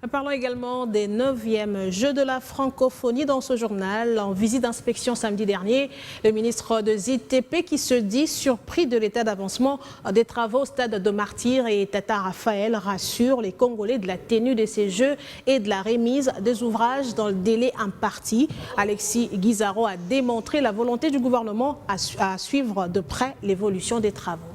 Parlons également des 9e Jeux de la francophonie dans ce journal. En visite d'inspection samedi dernier, le ministre de ZTP qui se dit surpris de l'état d'avancement des travaux au stade de Martyr et Tata Raphaël rassure les Congolais de la tenue de ces Jeux et de la remise des ouvrages dans le délai imparti. Alexis Guizaro a démontré la volonté du gouvernement à suivre de près l'évolution des travaux.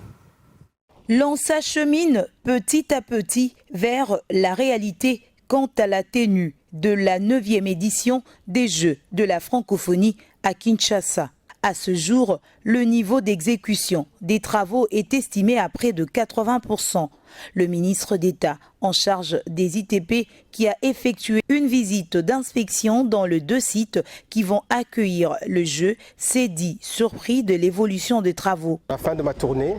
L'on s'achemine petit à petit vers la réalité quant à la tenue de la 9e édition des Jeux de la francophonie à Kinshasa. À ce jour, le niveau d'exécution des travaux est estimé à près de 80%. Le ministre d'État en charge des ITP qui a effectué une visite d'inspection dans les 2 sites qui vont accueillir le jeu s'est dit surpris de l'évolution des travaux. À la fin de ma tournée,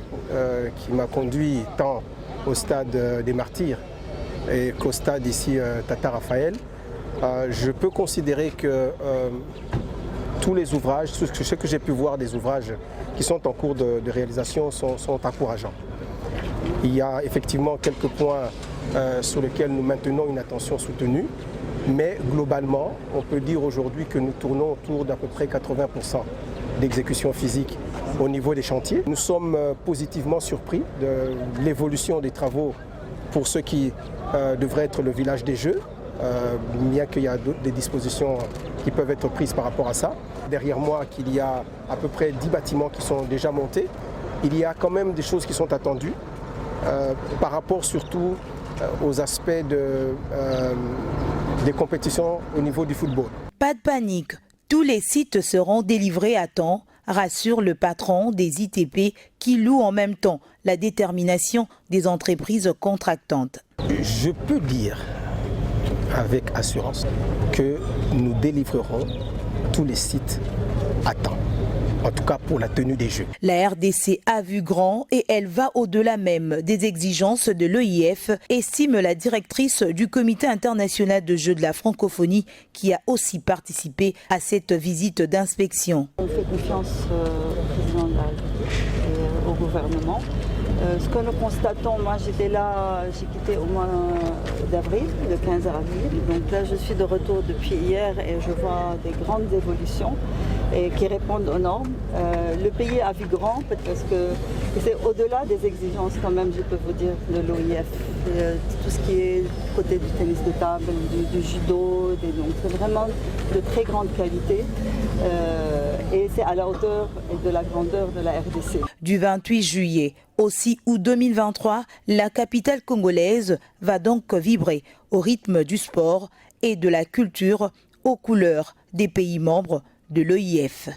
qui m'a conduit tant au stade des Martyrs et qu'au stade ici Tata Raphaël, je peux considérer que tous les ouvrages, ce que j'ai pu voir des ouvrages qui sont en cours de réalisation sont encourageants. Il y a effectivement quelques points sur lesquels nous maintenons une attention soutenue, mais globalement, on peut dire aujourd'hui que nous tournons autour d'à peu près 80% d'exécution physique au niveau des chantiers. Nous sommes positivement surpris de l'évolution des travaux pour ce qui devrait être le village des Jeux, bien qu'il y a des dispositions qui peuvent être prises par rapport à ça. Derrière moi, qu'il y a à peu près 10 bâtiments qui sont déjà montés. Il y a quand même des choses qui sont attendues par rapport surtout aux aspects des compétitions au niveau du football. Pas de panique, tous les sites seront délivrés à temps, rassure le patron des ITP qui loue en même temps la détermination des entreprises contractantes. Je peux dire avec assurance que nous délivrerons tous les sites à temps, en tout cas pour la tenue des Jeux. La RDC a vu grand et elle va au-delà même des exigences de l'EIF, estime la directrice du Comité international de Jeux de la francophonie qui a aussi participé à cette visite d'inspection. On fait confiance au président de la République et au gouvernement. Ce que nous constatons, moi j'étais là, j'ai quitté au mois d'avril, le 15 avril, donc là je suis de retour depuis hier et je vois des grandes évolutions et qui répondent aux normes. Le pays a vu grand parce que c'est au-delà des exigences quand même, je peux vous dire, de l'OIF. Tout ce qui est côté du tennis de table, du judo, donc c'est vraiment de très grande qualité et c'est à la hauteur et de la grandeur de la RDC. Du 28 juillet au 6 août 2023, la capitale congolaise va donc vibrer au rythme du sport et de la culture aux couleurs des pays membres de l'EIF.